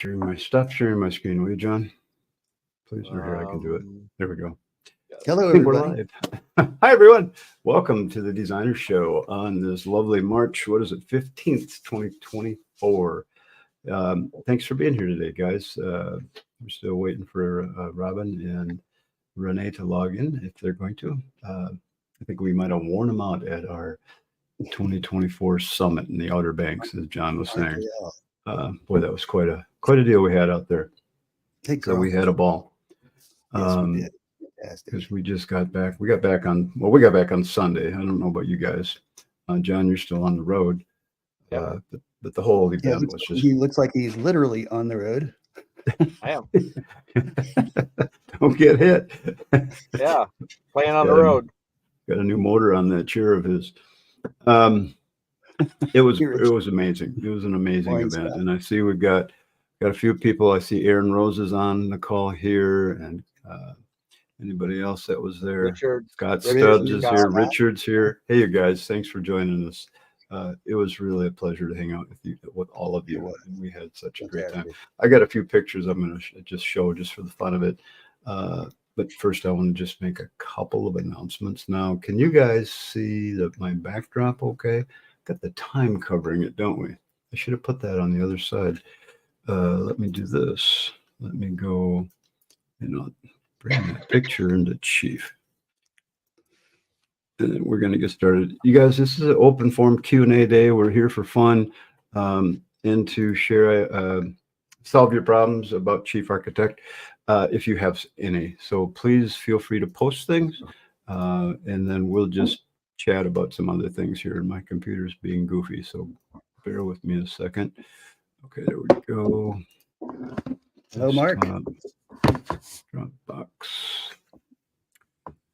Sharing my screen, will you, John? Please, or here, I can do it. There we go. Hello, I think we're everybody. live. Hi, everyone. Welcome to the Designer Show on this lovely March, 15th, 2024. Thanks for being here today, guys. We're still waiting for Robin and Renee to log in if they're going to. I think we might have worn them out at our 2024 summit in the Outer Banks, as John was saying. Boy, that was quite a deal we had out there. So we had a ball. Yes, we did. Fantastic. Because we just got back. We got back on Sunday. I don't know about you guys. John, you're still on the road. But the whole event was just. He looks like he's literally on the road. I am. Don't get hit. Yeah, playing on the road. Got a new motor on that chair of his. It was amazing. It was an amazing event, and I see we've got a few people. I see Aaron Rose is on the call here, and anybody else that was there. Scott Stubbs is here. Richard's here. Hey, you guys! Thanks for joining us. It was really a pleasure to hang out with all of you. And we had such a great time. I got a few pictures I'm going to just show just for the fun of it. But first, I want to just make a couple of announcements. Now, can you guys see my backdrop okay? Got the time covering it, don't we? I should have put that on the other side. Let me do this. Let me go, bring that picture into Chief. And then we're going to get started. You guys, this is an open forum Q&A day. We're here for fun and to share, solve your problems about Chief Architect if you have any. So please feel free to post things and then we'll just chat about some other things here. My computer's being goofy, so bear with me a second. Okay, there we go. Hello, Mark. Dropbox.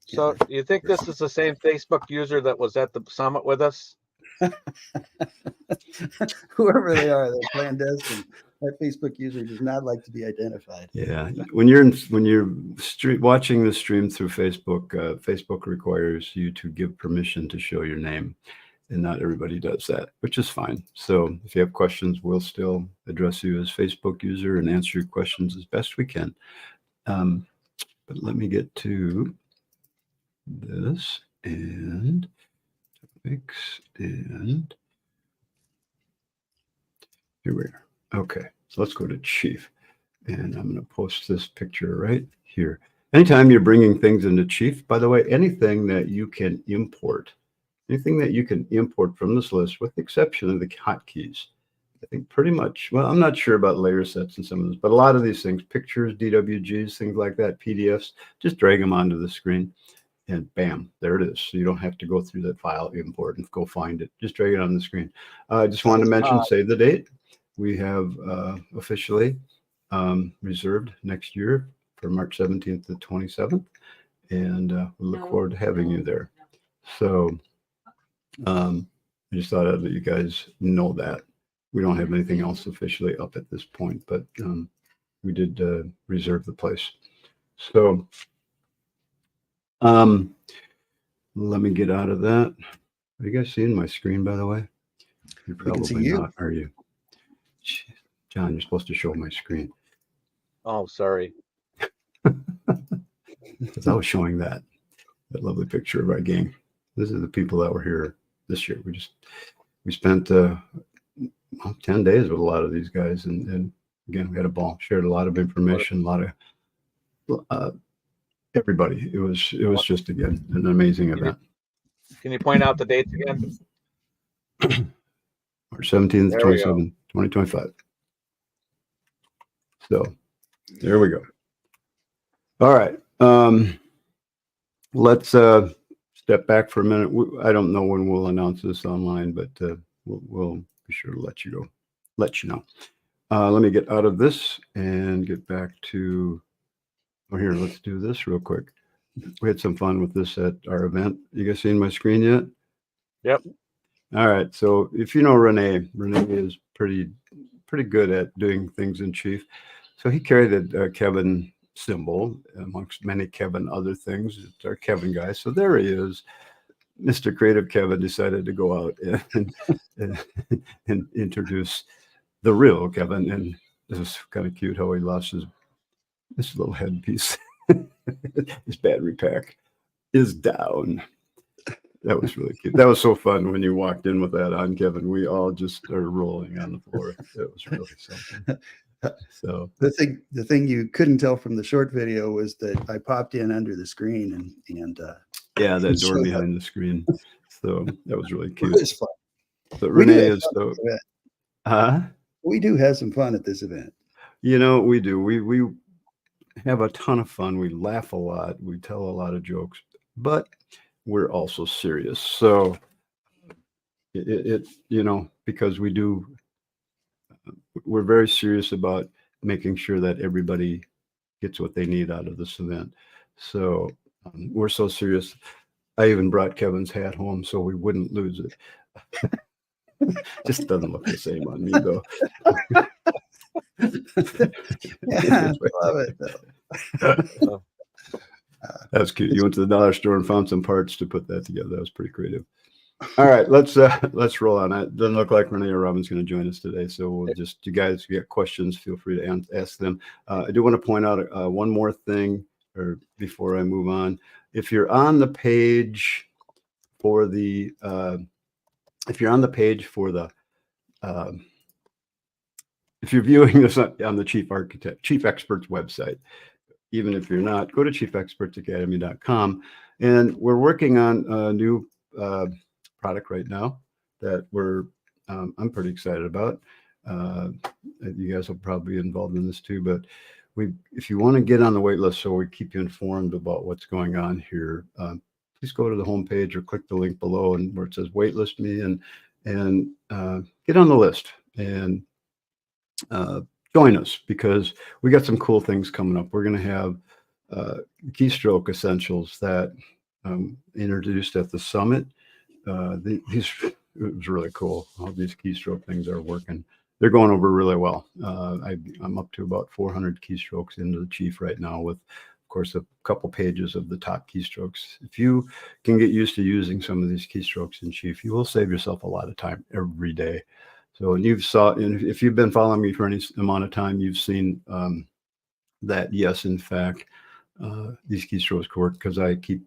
So you think this is the same Facebook user that was at the summit with us? Whoever they are, they're clandestine. That Facebook user does not like to be identified. Yeah, when you're watching the stream through Facebook, Facebook requires you to give permission to show your name, and not everybody does that, which is fine. So if you have questions, we'll still address you as Facebook user and answer your questions as best we can. But let me get to this and topics, and here we are. Okay, so let's go to Chief, and I'm going to post this picture right here. Anytime you're bringing things into Chief, by the way, anything that you can import from this list, with the exception of the hotkeys, I think pretty much, well, I'm not sure about layer sets and some of this, but a lot of these things, pictures, DWGs, things like that, PDFs, just drag them onto the screen. And bam, there it is. So you don't have to go through that file import and go find it. Just drag it on the screen. I just wanted to mention, save the date. We have officially reserved next year for March 17th to 27th. And we look forward to having you there. So I just thought I'd let you guys know that. We don't have anything else officially up at this point, but we did reserve the place. So let me get out of that. Are you guys seeing my screen, by the way? You're probably not, are you? John, you're supposed to show my screen. Oh, sorry. Because I was showing that lovely picture of our gang. This is the people that were here this year. We spent 10 days with a lot of these guys, and again, we had a ball, shared a lot of information, a lot of everybody. It was just, again, an amazing event. Can you point out the dates again? March 17th, 27th, 2025. So there we go. All right. Let's step back for a minute. I don't know when we'll announce this online, but we'll be sure to let you know. Let me get out of this and get back to, here, let's do this real quick. We had some fun with this at our event. You guys seen my screen yet? Yep. All right. So if you know Renee is pretty good at doing things in Chief. So he carried a Kevin symbol amongst many Kevin other things. It's our Kevin guy. So there he is. Mr. Creative Kevin decided to go out and introduce the real Kevin. And this is kind of cute how he lost this little headpiece. His battery pack is down. That was really cute. That was so fun when you walked in with that on, Kevin. We all just are rolling on the floor. It was really something. So The thing you couldn't tell from the short video was that I popped in under the screen and yeah, that door showed up. behind the screen. So that was really It cute. was fun. But We do Renee have is fun so, at this event. huh? We do have some fun at this event. You know, we do. We have a ton of fun. We laugh a lot. We tell a lot of jokes, but we're also serious. So you know, because we're very serious about making sure that everybody gets what they need out of this event. So we're so serious. I even brought Kevin's hat home so we wouldn't lose it. Just doesn't look the same on me though. Yeah, I love it though. That's cute. You went to the dollar store and found some parts to put that together. That was pretty creative. All right, let's roll on. It doesn't look like Renee or Robin's going to join us today, so we'll just, you guys, if you got questions, feel free to ask them. I do want to point out one more thing, or before I move on. If you're on the page for the, if you're viewing this on the Chief Experts website, even if you're not, go to chiefexpertsacademy.com, and we're working on a new product right now that I'm pretty excited about. You guys will probably be involved in this too, but if you want to get on the wait list so we keep you informed about what's going on here, please go to the homepage or click the link below and where it says waitlist me and get on the list and join us, because we got some cool things coming up. We're going to have keystroke essentials that introduced at the summit. It was really cool how these keystroke things are working. They're going over really well. I'm up to about 400 keystrokes into the Chief right now, with, of course, a couple pages of the top keystrokes. If you can get used to using some of these keystrokes in Chief, you will save yourself a lot of time every day. So, and if you've been following me for any amount of time, you've seen that, yes, in fact, these keystrokes work, because I keep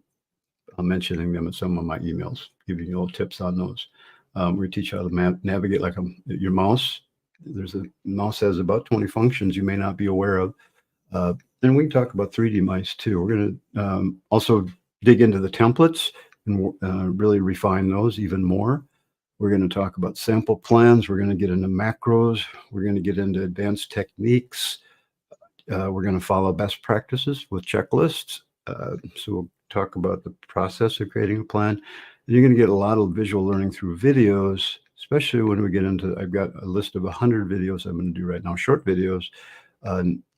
mentioning them in some of my emails, giving you little tips on those. We teach how to navigate like your mouse. The mouse has about 20 functions you may not be aware of. And we can talk about 3D mice too. We're going to also dig into the templates and really refine those even more. We're going to talk about sample plans. We're going to get into macros. We're going to get into advanced techniques. We're going to follow best practices with checklists. So we'll talk about the process of creating a plan. And you're going to get a lot of visual learning through videos, especially when we get into, I've got a list of 100 videos I'm going to do right now, short videos,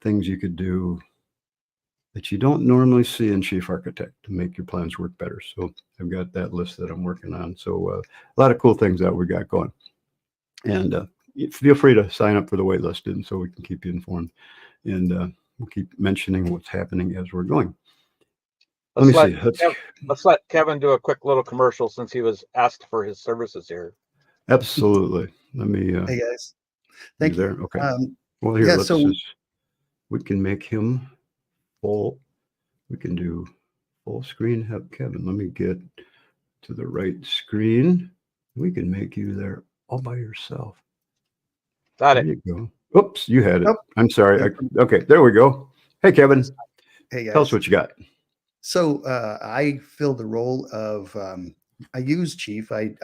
things you could do that you don't normally see in Chief Architect to make your plans work better. So I've got that list that I'm working on. So a lot of cool things that we got going. And feel free to sign up for the wait list, and so we can keep you informed. And we'll keep mentioning what's happening as we're going. Let me see. Let's let Kevin do a quick little commercial, since he was asked for his services here. Absolutely. Let me. Hey guys, thank you. There. Okay. Well, here, we can make him full. We can do full screen. Have Kevin. Let me get to the right screen. We can make you there all by yourself. Got There it. you go. Oops, you had it. Oh. I'm sorry. Okay, there we go. Hey, Kevin. Hey guys. Tell us what you got. So I fill the role of I use Chief. I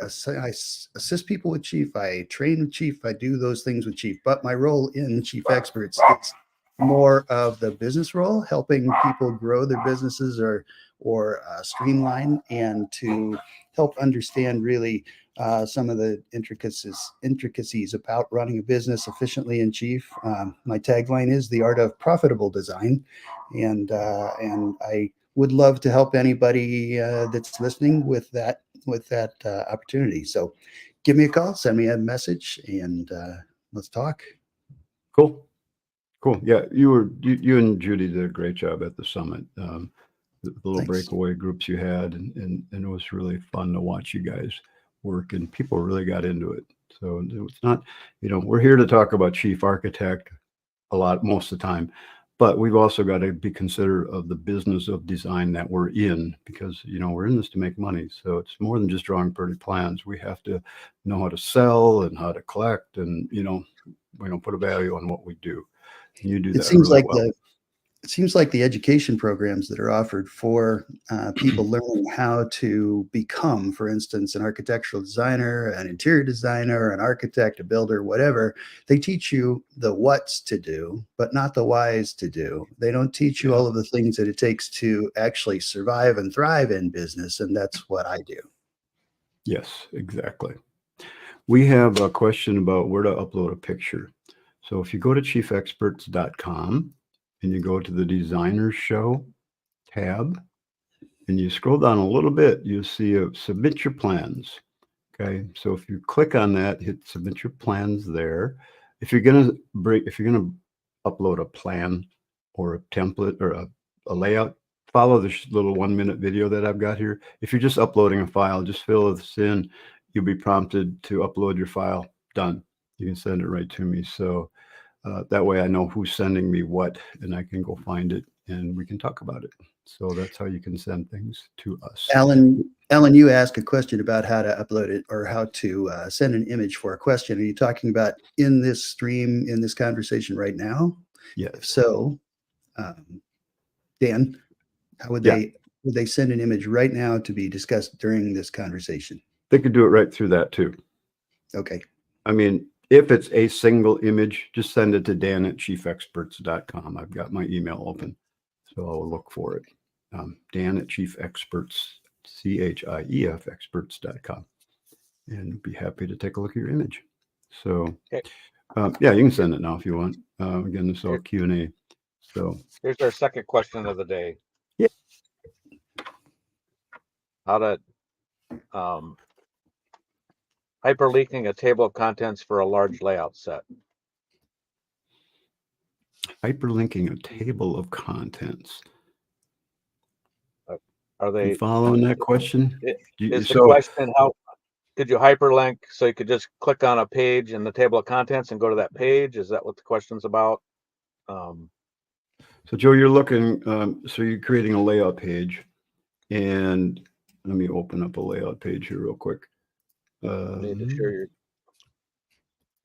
assist people with Chief. I train with Chief. I do those things with Chief. But my role in Chief Experts is more of the business role, helping people grow their businesses or streamline, and to help understand really some of the intricacies about running a business efficiently in Chief. My tagline is the art of profitable design, and I would love to help anybody that's listening with that opportunity. So give me a call, send me a message, and let's talk. Cool. Yeah, you and Judy did a great job at the summit. The little Thanks. breakaway groups you had, and it was really fun to watch you guys work, and people really got into it. So it's not, we're here to talk about chief architect a lot, most of the time, but we've also got to be considerate of the business of design that we're in, because, we're in this to make money. So it's more than just drawing pretty plans. We have to know how to sell and how to collect and, put a value on what we do. And you do It that seems really like well. it seems like the education programs that are offered for people learning how to become, for instance, an architectural designer, an interior designer, an architect, a builder, whatever, they teach you the what's to do, but not the whys to do. They don't teach you Yeah. all of the things that it takes to actually survive and thrive in business. And that's what I do. Yes, exactly. We have a question about where to upload a picture. So if you go to chiefexperts.com and you go to the Designer Show tab and you scroll down a little bit, you'll see a submit your plans. Okay, so if you click on that, hit submit your plans there. If you're gonna upload a plan or a template or a layout, follow this little 1-minute video that I've got here. If you're just uploading a file, just fill this in. You'll be prompted to upload your file. Done. You can send it right to me. So that way I know who's sending me what, and I can go find it and we can talk about it. So that's how you can send things to us. Alan, you asked a question about how to upload it or how to send an image for a question. Are you talking about in this stream, in this conversation right now? Yes. If so, Dan, how would they send an image right now to be discussed during this conversation? They could do it right through that too. Okay. I mean, if it's a single image, just send it to dan@chiefexperts.com. I've got my email open, so I'll look for it. Dan@chiefexperts, CHIEF experts.com, and be happy to take a look at your image. So, Okay. yeah, you can send it now if you want. Again, this is all Q&A. So Here's our second question of the day. Yeah. How to hyperlinking a table of contents for a large layout set. hyperlinking a table of contents. Are they You following that question? Is the question how could you hyperlink so you could just click on a page in the table of contents and go to that page? Is that what the question's about? So Joe, you're looking, so you're creating a layout page, and let me open up a layout page here real quick. Need to share your.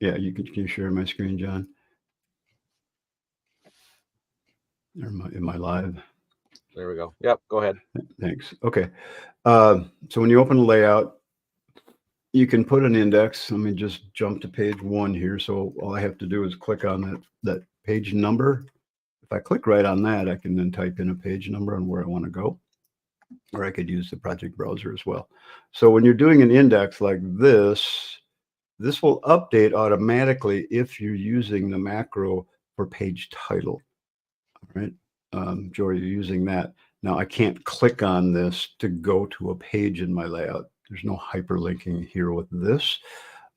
Yeah, can you share my screen, John? Or am I live? There we go. Yep, go ahead. Thanks. Okay. So when you open a layout, you can put an index. Let me just jump to page 1 here. So all I have to do is click on that page number. If I click right on that, I can then type in a page number and where I want to go, or I could use the project browser as well. So when you're doing an index like this will update automatically if you're using the macro for page title. All right, Joe, you're using that. Now I can't click on this to go to a page in my layout. There's no hyperlinking here with this.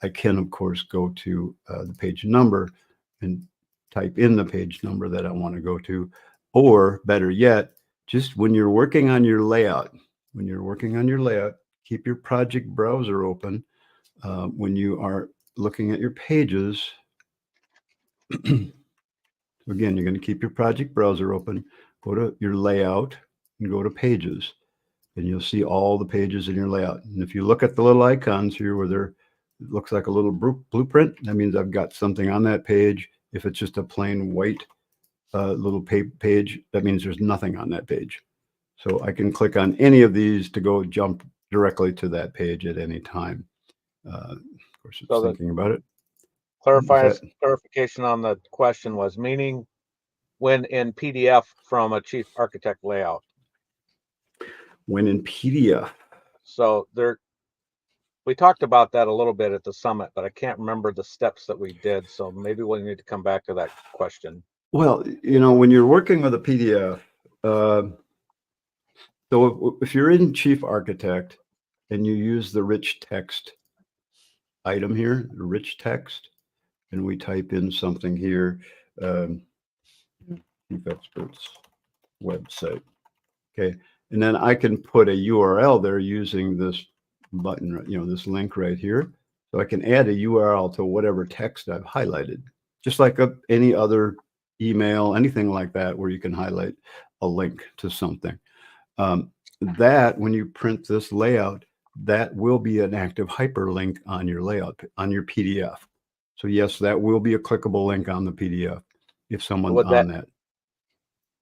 I can, of course, go to the page number and type in the page number that I want to go to, or better yet, just when you're working on your layout, keep your project browser open. When you are looking at your pages, again, you're going to keep your project browser open, go to your layout and go to pages, and you'll see all the pages in your layout. And if you look at the little icons here where it looks like a little blueprint, that means I've got something on that page. If it's just a plain white little page, that means there's nothing on that page. So I can click on any of these to go jump directly to that page at any time. Of course, it's thinking about it. Clarification on the question was meaning when in PDF from a chief architect layout. When in PDF. So we talked about that a little bit at the summit, but I can't remember the steps that we did. So maybe we'll need to come back to that question. Well, when you're working with a PDF, so if you're in Chief Architect and you use the rich text item here, the rich text, and we type in something here, Chief Experts website, okay, and then I can put a URL there using this button, this link right here. So I can add a URL to whatever text I've highlighted, just like any other email, anything like that, where you can highlight a link to something. That when you print this layout, that will be an active hyperlink on your layout, on your PDF. So yes, that will be a clickable link on the PDF if someone's on that.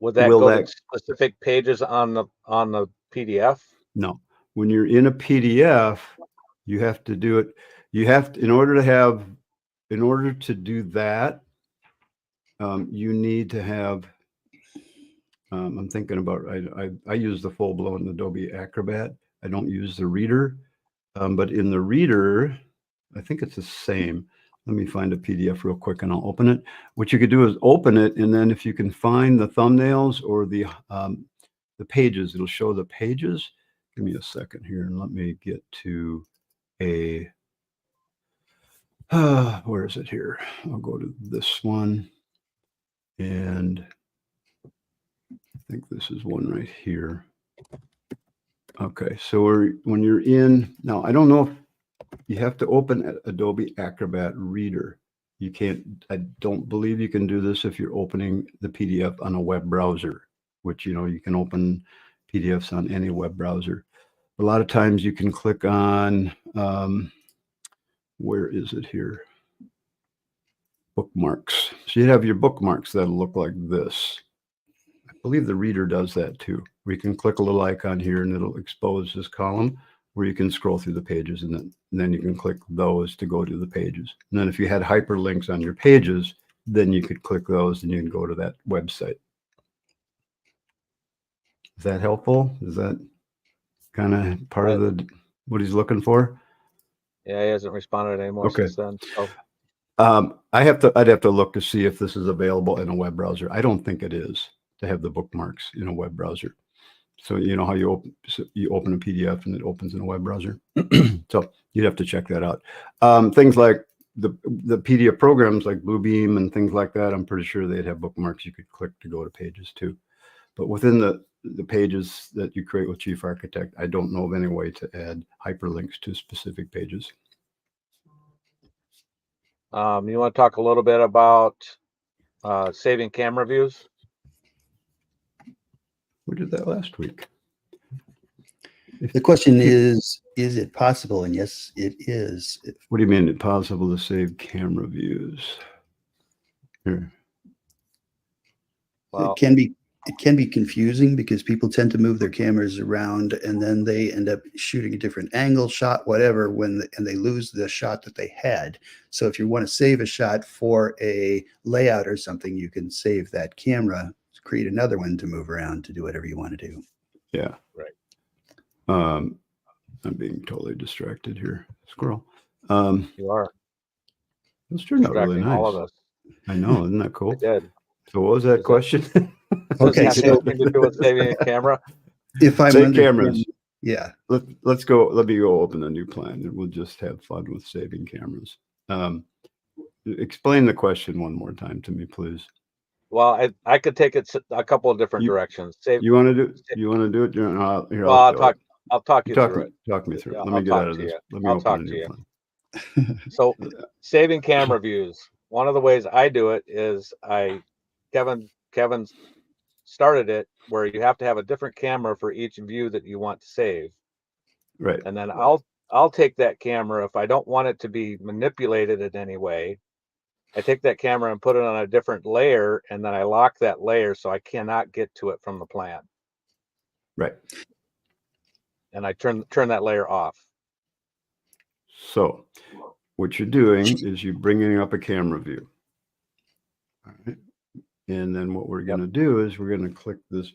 Would that Will go that- to specific pages on the PDF? No, when you're in a PDF, you have to do it. You have to, in order to do that, you need to have, I'm thinking about, I use the full blown Adobe Acrobat. I don't use the reader, but in the reader, I think it's the same. Let me find a PDF real quick and I'll open it. What you could do is open it, and then if you can find the thumbnails or the pages, it'll show the pages. Give me a second here and let me get to a, where is it here? I'll go to this one, and I think this is one right here. Okay, so when you're in, now I don't know if you have to open Adobe Acrobat Reader. You can't, I don't believe you can do this if you're opening the PDF on a web browser, which, you know, you can open PDFs on any web browser. A lot of times you can click on, where is it here? Bookmarks. So you have your bookmarks that'll look like this. I believe the reader does that too. We can click a little icon here and it'll expose this column where you can scroll through the pages, and then you can click those to go to the pages. And then if you had hyperlinks on your pages, then you could click those and you can go to that website. Is that helpful? Is that kind of part of what he's looking for? Yeah, he hasn't responded anymore since then. So. I'd have to look to see if this is available in a web browser. I don't think it is, to have the bookmarks in a web browser. So you know how you open a PDF and it opens in a web browser. So you'd have to check that out. Things like the PDF programs like Bluebeam and things like that, I'm pretty sure they'd have bookmarks you could click to go to pages too. But within the pages that you create with Chief Architect, I don't know of any way to add hyperlinks to specific pages. You want to talk a little bit about saving camera views? We did that last week. The question is it possible? And yes, it is. What do you mean it's possible to save camera views? Here. Well, it can be confusing because people tend to move their cameras around and then they end up shooting a different angle shot, whatever, and they lose the shot that they had. So if you want to save a shot for a layout or something, you can save that camera, create another one to move around to do whatever you want to do. Yeah. Right. I'm being totally distracted here. Squirrel. You are. Those turned out really distracting nice. all of us. I know, isn't that cool? I did. So what was that question? Okay, Does it so have anything to do with saving a camera? if I'm Save under cameras. yeah. Let's go. Let me go open a new plan and we'll just have fun with saving cameras. Explain the question one more time to me, please. Well, I could take it a couple of different directions. You want to do it? Here, Well, I'll talk you through it. Talk me through it. Yeah, Let me get out of this. Let me open a new plan. So saving camera views. One of the ways I do it is Kevin started it where you have to have a different camera for each view that you want to save. Right. And then I'll take that camera if I don't want it to be manipulated in any way. I take that camera and put it on a different layer, and then I lock that layer so I cannot get to it from the plan. Right. And I turn that layer off. So what you're doing is you're bringing up a camera view. All right. And then what we're going to do is we're going to click this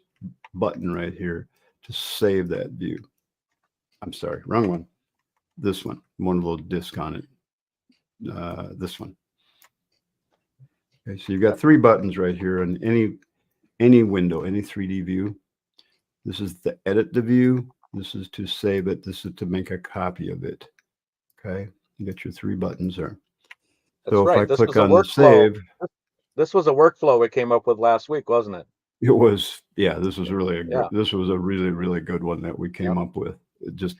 button right here to save that view. I'm sorry, wrong one. This one little disc on it. This one. Okay, so you've got three buttons right here on any window, any 3D view. This is to edit the view. This is to save it. This is to make a copy of it. Okay, you got your three buttons there. That's so right. if I click on the save, this was a workflow we came up with last week, wasn't it? it was, yeah, this was really this was a really, really good one that we came up with. Just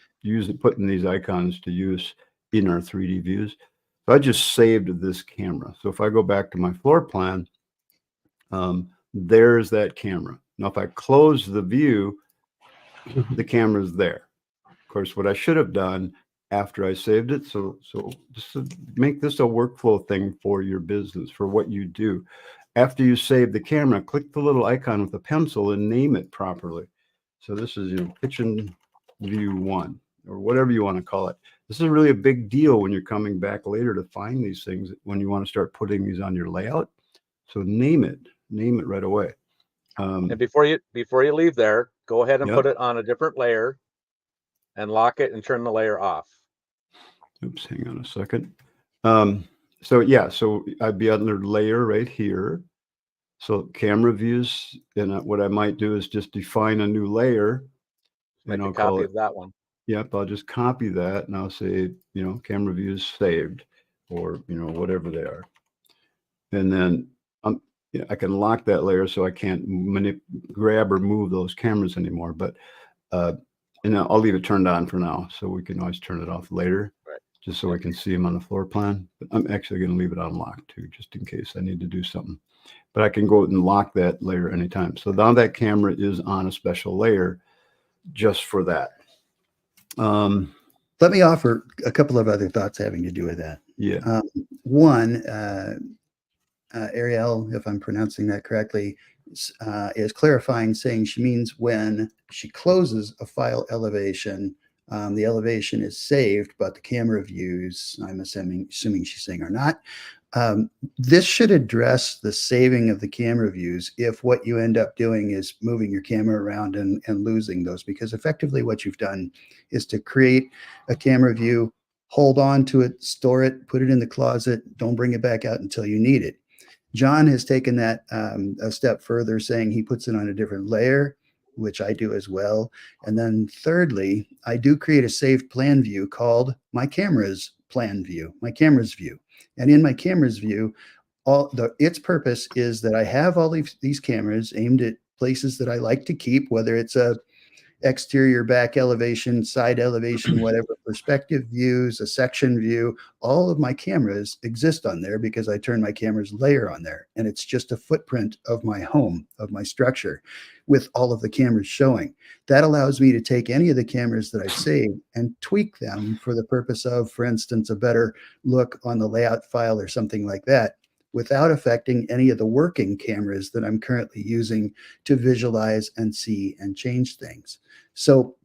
putting these icons to use. in our 3D views. So I just saved this camera. So if I go back to my floor plan, there's that camera. Now, if I close the view, the camera's there. Of course, what I should have done after I saved it, so just to make this a workflow thing for your business, for what you do. After you save the camera, click the little icon with the pencil and name it properly. So this is your kitchen view 1, or whatever you want to call it. This is really a big deal when you're coming back later to find these things, when you want to start putting these on your layout. So name it right away. And before you leave there, go ahead and Yep. put it on a different layer and lock it and turn the layer off. Oops, hang on a second. So yeah, so I'd be under layer right here. So camera views, and what I might do is just define a new layer, Make and a I'll call copy it, of that one. yep, I'll just copy that and I'll say, camera views saved, or, whatever they are. And then I can lock that layer so I can't grab or move those cameras anymore. But and I'll leave it turned on for now, so we can always turn it off later, Right. just so we can see them on the floor plan. But I'm actually going to leave it unlocked too, just in case I need to do something. But I can go and lock that layer anytime. So now that camera is on a special layer just for that. Let me offer a couple of other thoughts having to do with that. Yeah. One, Ariel, if I'm pronouncing that correctly, is clarifying, saying she means when she closes a file elevation, the elevation is saved, but the camera views, I'm assuming she's saying, are not. This should address the saving of the camera views if what you end up doing is moving your camera around and losing those, because effectively what you've done is to create a camera view, hold on to it, store it, put it in the closet, don't bring it back out until you need it. John has taken that a step further, saying he puts it on a different layer, which I do as well. And then thirdly, I do create a saved plan view called my camera's plan view, my camera's view. And in my camera's view, its purpose is that I have all these cameras aimed at places that I like to keep, whether it's a exterior, back elevation, side elevation, whatever, perspective views, a section view. All of my cameras exist on there because I turn my camera's layer on there. And it's just a footprint of my home, of my structure, with all of the cameras showing. That allows me to take any of the cameras that I've saved and tweak them for the purpose of, for instance, a better look on the layout file or something like that, without affecting any of the working cameras that I'm currently using to visualize and see and change things. So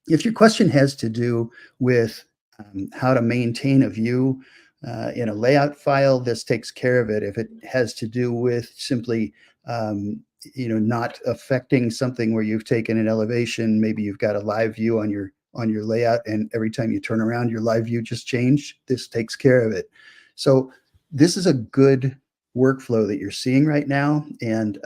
if your question has to do with how to maintain a view in a layout file, this takes care of it. If it has to do with simply not affecting something where you've taken an elevation, maybe you've got a live view on your layout, and every time you turn around, your live view just changed, this takes care of it. So this is a good workflow that you're seeing right now. And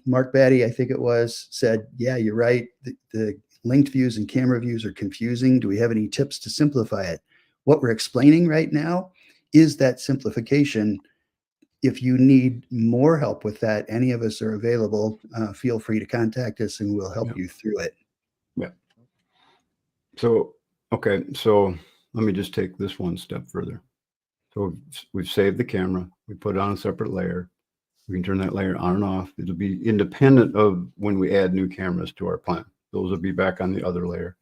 Mark Batty, I think it was, said, yeah, you're right. The linked views and camera views are confusing. Do we have any tips to simplify it? What we're explaining right now is that simplification. If you need more help with that, any of us are available. Feel free to contact us and we'll help you through it. Yeah. So, okay. So let me just take this one step further. So we've saved the camera. We put it on a separate layer. We can turn that layer on and off. It'll be independent of when we add new cameras to our plan. Those will be back on the other layer.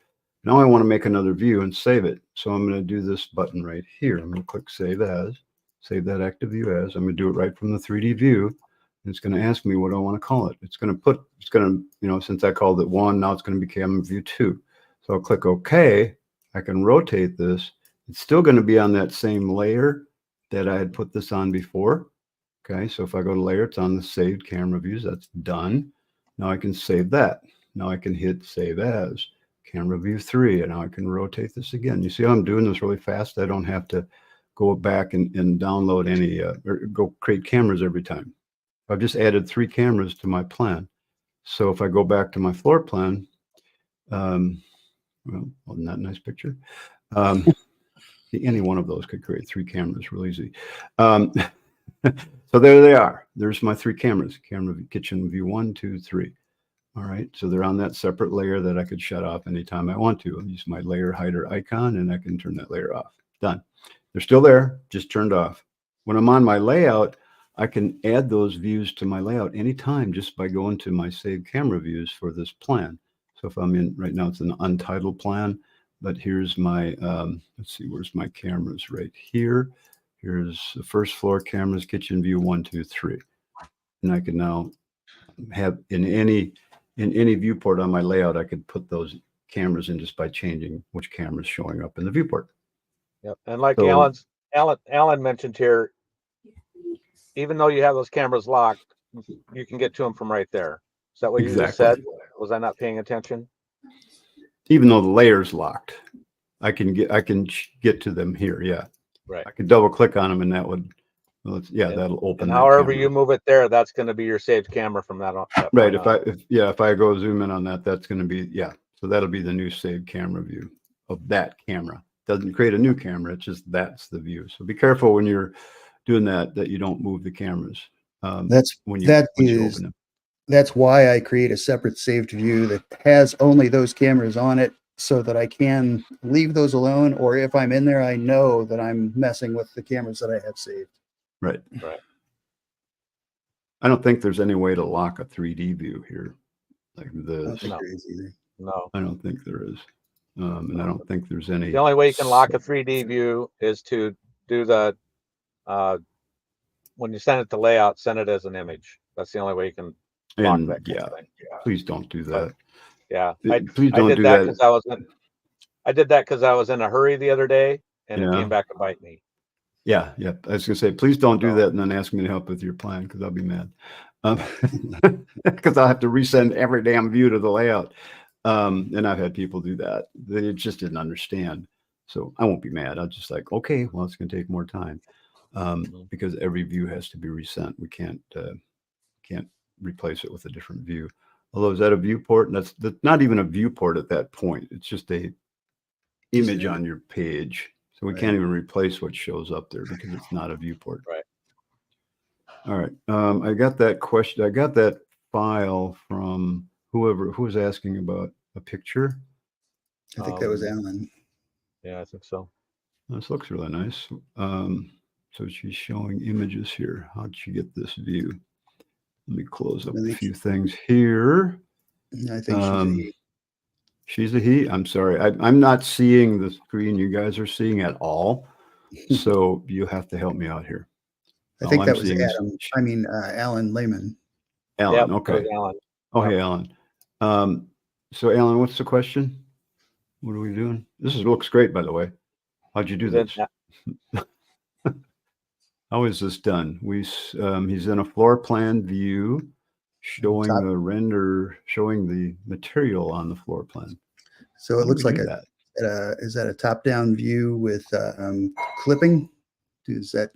Now I want to make another view and save it. So I'm going to do this button right here. I'm going to click Save As, save that active view as. I'm going to do it right from the 3D view. And it's going to ask me what I want to call it. It's going to, since I called it 1, now it's going to be camera view 2. So I'll click OK. I can rotate this. It's still going to be on that same layer that I had put this on before. Okay, so if I go to layer, it's on the saved camera views. That's done. Now I can save that. Now I can hit Save As, camera view 3, and now I can rotate this again. You see how I'm doing this really fast? I don't have to go back and download any, or go create cameras every time. I've just added 3 cameras to my plan. So if I go back to my floor plan, well, wasn't that a nice picture? Any one of those could create 3 cameras real easy. So there they are. There's my 3 cameras, kitchen view 1, 2, 3. All right. So they're on that separate layer that I could shut off anytime I want to. I'll use my layer hider icon and I can turn that layer off. Done. They're still there, just turned off. When I'm on my layout, I can add those views to my layout anytime just by going to my saved camera views for this plan. So if I'm in, right now it's an untitled plan, but here's my, let's see, where's my cameras? Right here. Here's the first floor cameras, kitchen view 1, 2, 3. And I can now have in any viewport on my layout, I could put those cameras in just by changing which camera is showing up in the viewport. Yep. And like So- Alan mentioned here, even though you have those cameras locked, you can get to them from right there. Is that what you just said? Exactly. Was I not paying attention? Even though the layer's locked, I can get to them here. Yeah. Right. I could double click on them and that would, well, yeah, And- that'll open And that however camera. you move it there, that's going to be your saved camera from that on. That Right. point on. If I go zoom in on that, that's going to be, yeah. So that'll be the new saved camera view of that camera. Doesn't create a new camera. It's just, that's the view. So be careful when you're doing that you don't move the cameras. That's When you is open them. that's why I create a separate saved view that has only those cameras on it so that I can leave those alone. Or if I'm in there, I know that I'm messing with the cameras that I have saved. Right. Right. I don't think there's any way to lock a 3D view here. Like I don't this. think No. there is either. No. I don't think there is. And I don't think there's any. The only way you can lock a 3D view is to do the, when you send it to layout, send it as an image. That's the only way you can lock And that kind yeah, of thing. please don't do that. Yeah. Please I don't did do that that. because I did that because I was in a hurry the other day and it Yeah. came back to bite me. Yeah. I was gonna say, please don't do So- that and then ask me to help with your plan because I'll be mad. Because I'll have to resend every damn view to the layout. And I've had people do that. They just didn't understand. So I won't be mad. I'll just like, okay, well, it's gonna take more time. Because every view has to be resent. We can't replace it with a different view. Although, is that a viewport? And that's not even a viewport at that point. It's just a image on your page. So we can't even replace what shows up there because it's not a viewport. Right. All right. I got that question. I got that file from who was asking about a picture. I think that was Alan. Yeah, I think so. This looks really nice. So she's showing images here. How'd she get this view? Let me close up a few things here. I think she's a he. She's a he. I'm sorry. I'm not seeing the screen you guys are seeing at all. So you have to help me out here. I think All that I'm was seeing is Adam. I mean, Alan Lehman. Alan. Yep, Okay. it was Alan. Oh, Yep. hey, Alan. So Alan, what's the question? What are we doing? Looks great, by the way. How'd you do Then this? How is this done? He's in a floor plan view showing Top. a render, showing the material on the floor plan. So How it do looks we like do that? is that a top-down view with clipping? Is that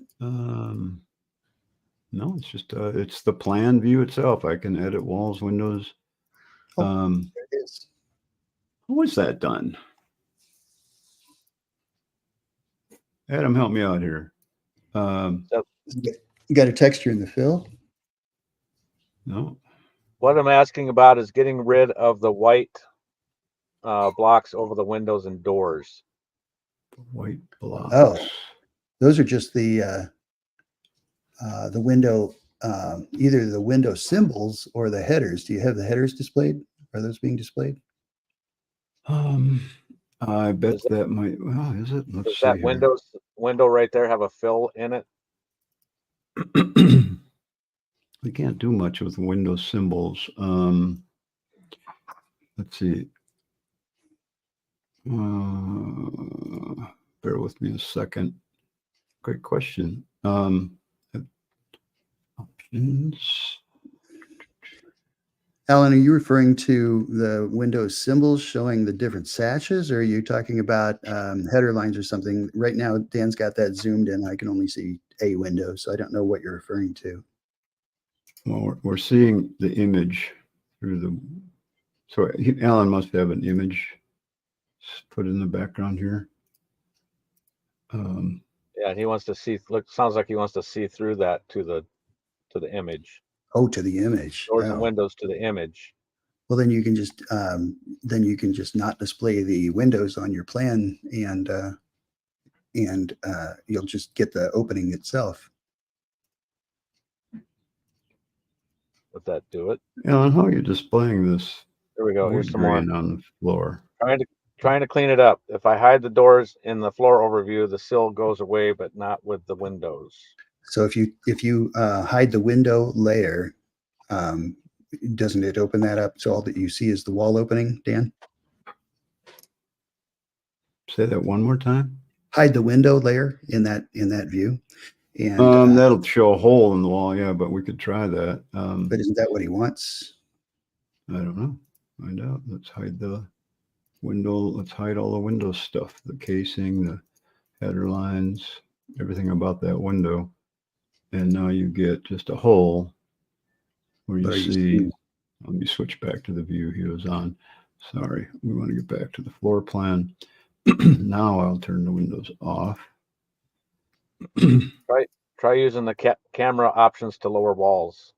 No, it's just it's the plan view itself. I can edit walls, windows. Oh. How there it is? is that done? Adam, help me out here. You got a texture in the fill? No, what I'm asking about is getting rid of the white blocks over the windows and doors. white blocks. Oh. Those are just the window, either the window symbols or the headers. Do you have the headers displayed? Are those being displayed? I bet Is that- that might. Well, is it? Let's Does see that here. window right there have a fill in it? We can't do much with window symbols. Let's see. Bear with me a second. Great question. Options. Alan, are you referring to the window symbols showing the different sashes, or are you talking about header lines or something? Right now, Dan's got that zoomed in. I can only see a window, so I don't know what you're referring to. Well, we're seeing the image through the. So Alan must have an image put in the background here. Yeah, he wants to see. Sounds like he wants to see through that to the image. Oh, to the image. Doors and Oh. windows to the image. Well, then you can just not display the windows on your plan and and you'll just get the opening itself. Would that do it? Alan, how are you displaying this There we go. wood Here's some more. grain on the floor? Trying to clean it up. If I hide the doors in the floor overview, the sill goes away, but not with the windows. So if you hide the window layer, doesn't it open that up? So all that you see is the wall opening, Dan? Say that one more time. Hide the window layer in that view, and That'll show a hole in the wall, yeah, but we could try that. but isn't that what he wants? I don't know. Find out. Let's hide the window. Let's hide all the window stuff, the casing, the header lines, everything about that window. And now you get just a hole where you see, let me switch back to the view he was on. Sorry, we want to get back to the floor plan. Now I'll turn the windows off. Try using the camera options to lower walls.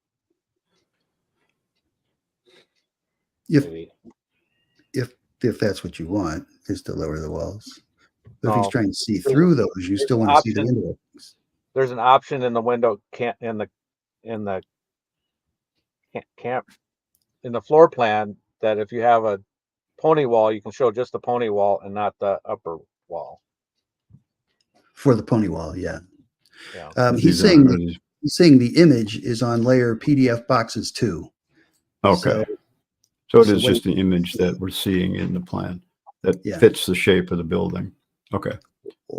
If that's what you want, is to lower the walls. But if No, he's trying to see through those, you still want to see the window. There's an option in the window in the floor plan that if you have a pony wall, you can show just the pony wall and not the upper wall. For the pony wall, yeah. Yeah. He's saying the image is on layer PDF boxes too. Okay. So it is just the image that we're seeing in the plan that fits the shape of the building. Okay.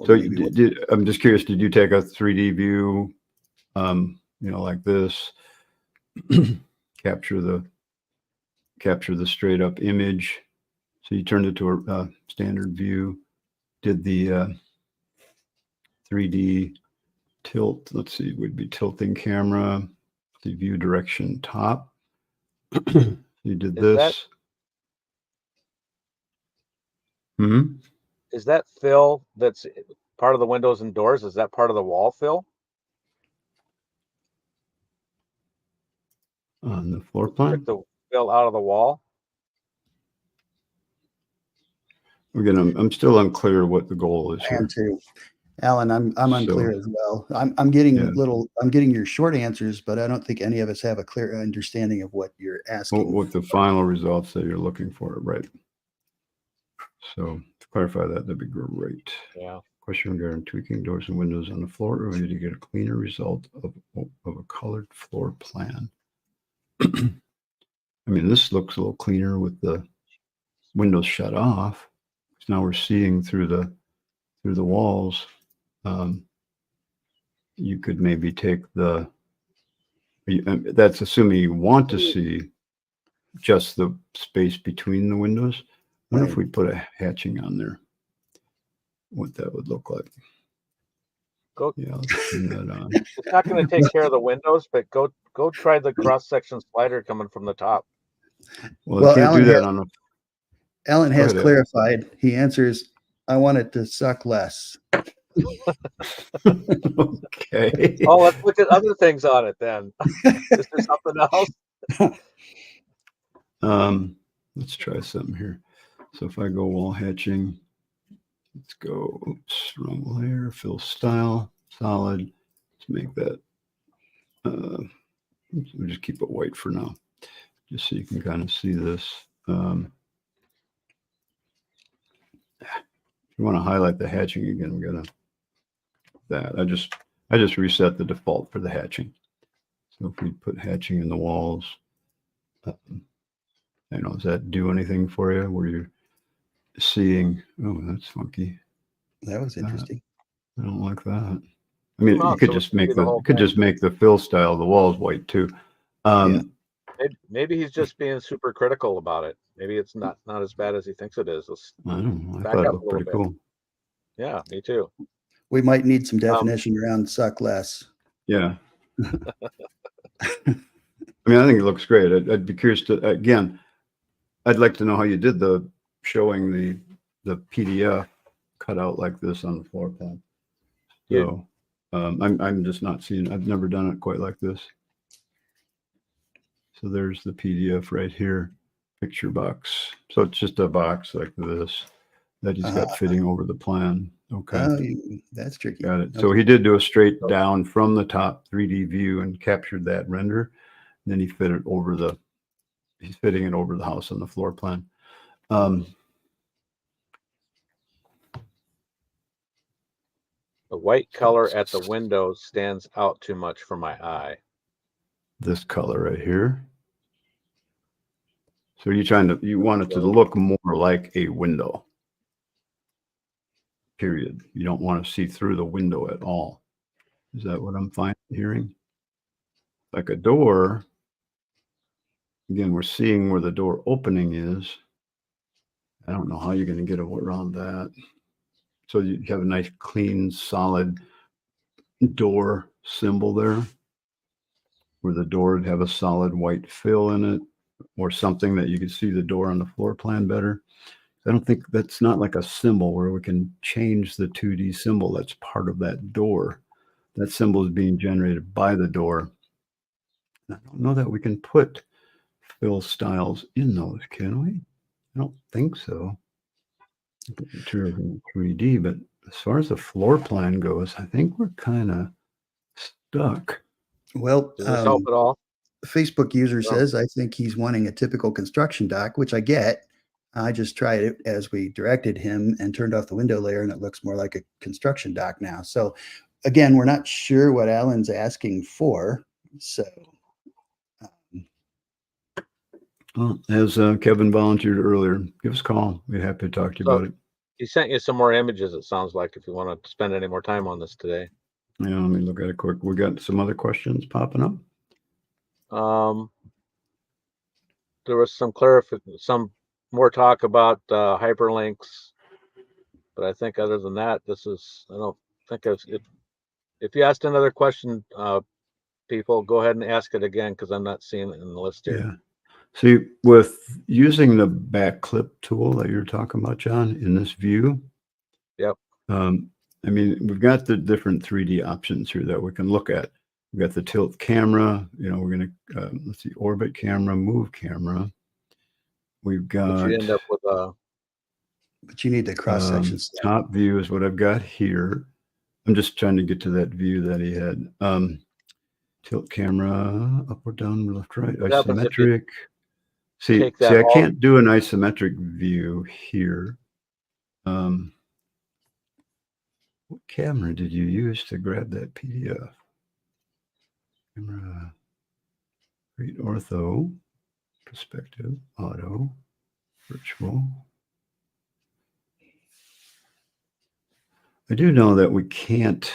So I'm just curious, did you take a 3D view, like this, capture the straight up image? So you turned it to a standard view, did the 3D tilt. Let's see, would be tilting camera, the view direction top. You did this. Is that fill that's part of the windows and doors? Is that part of the wall fill? On the floor plan? Took the fill out of the wall? Again, I'm still unclear what the goal is here. I am too. Alan, I'm unclear as well. I'm getting I'm getting your short answers, but I don't think any of us have a clear understanding of what you're asking. What the final results that you're looking for, right? So to clarify that, that'd be great. Yeah. Question regarding tweaking doors and windows on the floor area to get a cleaner result of a colored floor plan. I mean, this looks a little cleaner with the windows shut off. Now we're seeing through the walls. You could maybe take that's assuming you want to see just the space between the windows. What if we put a hatching on there? What that would look like? Yeah, let's turn that on. It's not going to take care of the windows, but go try the cross section slider coming from the top. Well, you can't do that on a. Alan has clarified. He answers, "I want it to suck less." Okay. Oh, let's look at other things on it then. Is there something else? Let's try something here. So if I go wall hatching, let's go, wrong layer, fill style, solid. Let's make that, we'll just keep it white for now, just so you can kind of see this. If you want to highlight the hatching again, we got that. I just reset the default for the hatching. So if we put hatching in the walls, does that do anything for you where you're seeing, oh, that's funky. That was interesting. I don't like that. I mean, you could just make the fill style of the walls white too. Maybe he's just being super critical about it. Maybe it's not as bad as he thinks it is. I don't know. I thought it looked pretty cool. Yeah, me too. We might need some definition around suck less. Yeah. I mean, I think it looks great. I'd be curious to, again, I'd like to know how you did the showing the PDF cut out like this on the floor plan. So I'm just not seeing, I've never done it quite like this. So there's the PDF right here, picture box. So it's just a box like this that he's got fitting over the plan. Okay. Oh, that's tricky. Got it. So Okay. he did do a straight down from the top 3D view and captured that render. Then he fit it over he's fitting it over the house on the floor plan. The white color at the windows stands out too much for my eye. This color right here. So you want it to look more like a window. Period. You don't want to see through the window at all. Is that what I'm hearing? Like a door. Again, we're seeing where the door opening is. I don't know how you're going to get around that. So you have a nice, clean, solid door symbol there, where the door would have a solid white fill in it, or something that you can see the door on the floor plan better. I don't think that's not like a symbol where we can change the 2D symbol. That's part of that door. That symbol is being generated by the door. I don't know that we can put fill styles in those, can we? I don't think so. Put materials in 3D, but as far as the floor plan goes, I think we're kind of stuck. Well, Does this help at all? Facebook user Oh. says, I think he's wanting a typical construction dock, which I get. I just tried it as we directed him and turned off the window layer, and it looks more like a construction dock now. So again, we're not sure what Alan's asking for. So Well, as Kevin volunteered earlier, give us a call. We'd be happy to talk to you about it. He sent you some more images, it sounds like, if you want to spend any more time on this today. Yeah, let me look at it quick. We got some other questions popping up. There was some more talk about hyperlinks, but I think other than that, I don't think if you asked another question, people, go ahead and ask it again, because I'm not seeing it in the list here. Yeah. See, with using the back clip tool that you're talking about, John, in this view. Yep. I mean, we've got the different 3D options here that we can look at. We've got the tilt camera, we're going to, let's see, orbit camera, move camera. We've got. But you end up with but you need the cross section. Top view is what I've got here. I'm just trying to get to that view that he had. Tilt camera, up or down, left, right, What happens if you isometric. See, I can't do an isometric view here. What camera did you use to grab that PDF? Camera, read ortho, perspective, auto, virtual. I do know that we can't.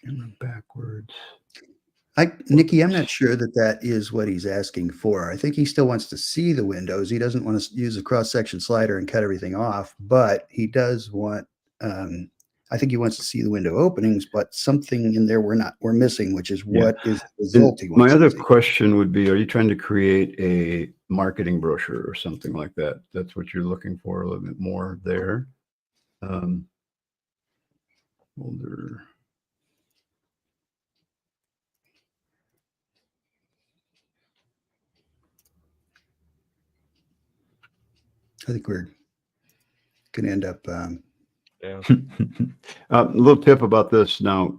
Camera backwards. Nikki, I'm not sure that is what he's asking for. I think he still wants to see the windows. He doesn't want to use a cross-section slider and cut everything off, but he does want, I think he wants to see the window openings, but something in there we're missing, which is what is the result he wants. My other question would be, are you trying to create a marketing brochure or something like that? That's what you're looking for, a little bit more there. Folder. I think we're going to end up. yeah. A little tip about this. Now,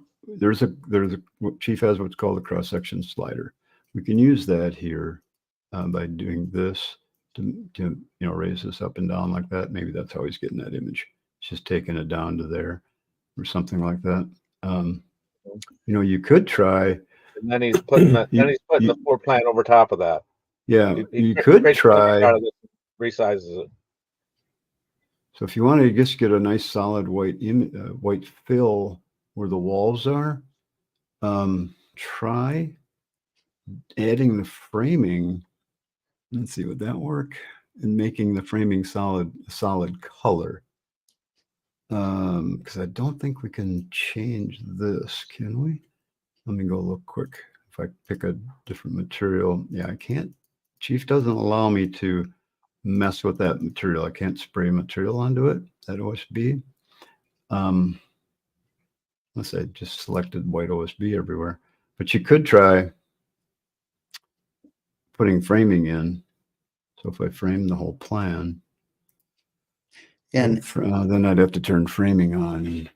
Chief has what's called a cross-section slider. We can use that here by doing this to raise this up and down like that. Maybe that's how he's getting that image. It's just taking it down to there or something like that. You could try. And then he's putting the floor plan over top of that. Yeah, you could try. Resizes it. So if you want to just get a nice solid white fill where the walls are, try adding the framing. Let's see, would that work? And making the framing solid color. Because I don't think we can change this, can we? Let me go look quick. If I pick a different material, yeah, I can't. Chief doesn't allow me to mess with that material. I can't spray material onto it, that OSB. Unless I just selected white OSB everywhere. But you could try putting framing in. So if I frame the whole plan. And then I'd have to turn framing on.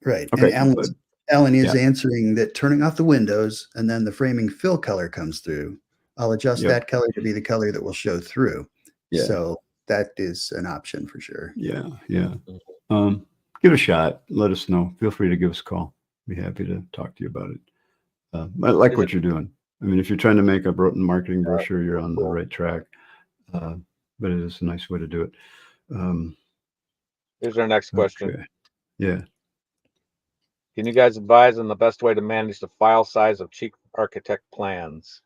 right. Okay, And but Alan is yeah. answering that turning off the windows and then the framing fill color comes through. I'll adjust Yep. that color to be the color that will show through. Yeah. So that is an option for sure. Yeah. Give it a shot. Let us know. Feel free to give us a call. Be happy to talk to you about it. I like Is what it- you're doing. I mean, if you're trying to make a marketing brochure, you're on the right track. But it is a nice way to do it. Here's our next question. Okay. Yeah. Can you guys advise on the best way to manage the file size of chief architect plans?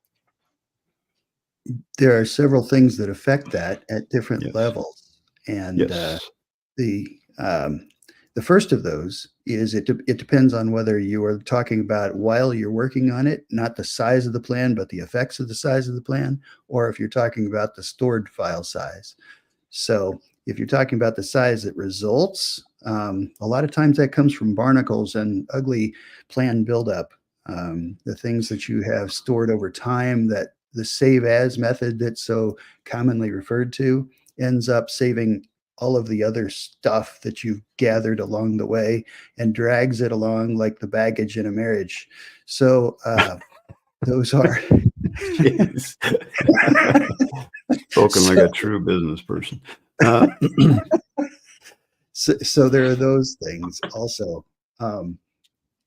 There are several things that affect that at different Yes. levels. And Yes. the first of those is it depends on whether you are talking about while you're working on it, not the size of the plan, but the effects of the size of the plan, or if you're talking about the stored file size. So if you're talking about the size that results, a lot of times that comes from barnacles and ugly plan buildup. The things that you have stored over time, that the save as method that's so commonly referred to ends up saving all of the other stuff that you've gathered along the way and drags it along like the baggage in a marriage. So those are Jeez. Spoken like a true business person. So there are those things also.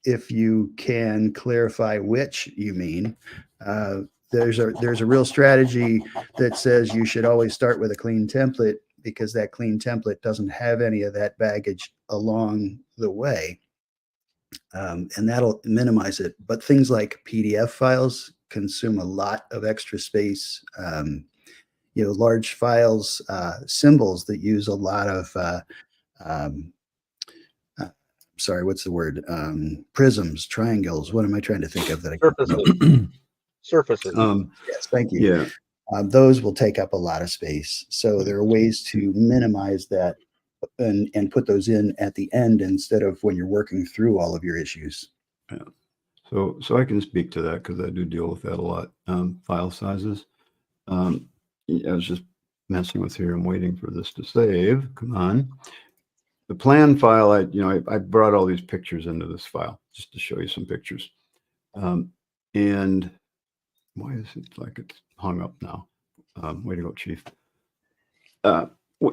If you can clarify which you mean, there's a real strategy that says you should always start with a clean template because that clean template doesn't have any of that baggage along the way. And that'll minimize it. But things like PDF files consume a lot of extra space. Large files, symbols that use a lot of um, sorry, what's the word? Prisms, triangles. What am I trying to think of that I Surfaces. Surfaces. Yes, thank you. Yeah. Those will take up a lot of space. So there are ways to minimize that and put those in at the end instead of when you're working through all of your issues. Yeah. So I can speak to that because I do deal with that a lot. File sizes. I was just messing with here. I'm waiting for this to save. Come on. The plan file, I brought all these pictures into this file just to show you some pictures. And why is it like it's hung up now? Way to go, Chief.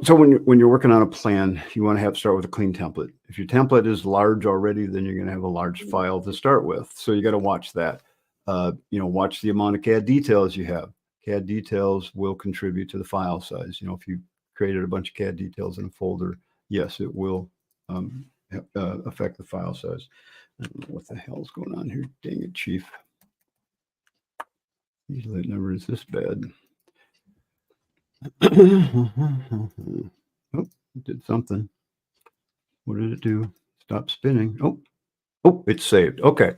So when you're working on a plan, you want to start with a clean template. If your template is large already, then you're going to have a large file to start with. So you got to watch that. Watch the amount of CAD details you have. CAD details will contribute to the file size. If you created a bunch of CAD details in a folder, yes, it will affect the file size. I don't know what the hell's going on here. Dang it, Chief. Usually it never is this bad. Oh, it did something. What did it do? Stop spinning. Oh, it's saved. Okay.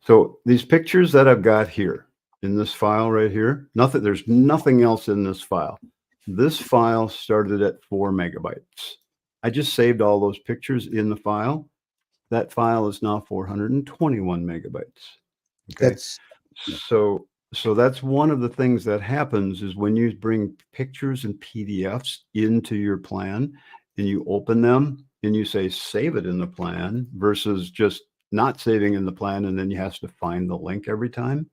So these pictures that I've got here in this file right here, there's nothing else in this file. This file started at 4 megabytes. I just saved all those pictures in the file. That file is now 421 megabytes. Okay. So that's one of the things that happens is when you bring pictures and PDFs into your plan and you open them and you say save it in the plan versus just not saving in the plan and then you have to find the link every time.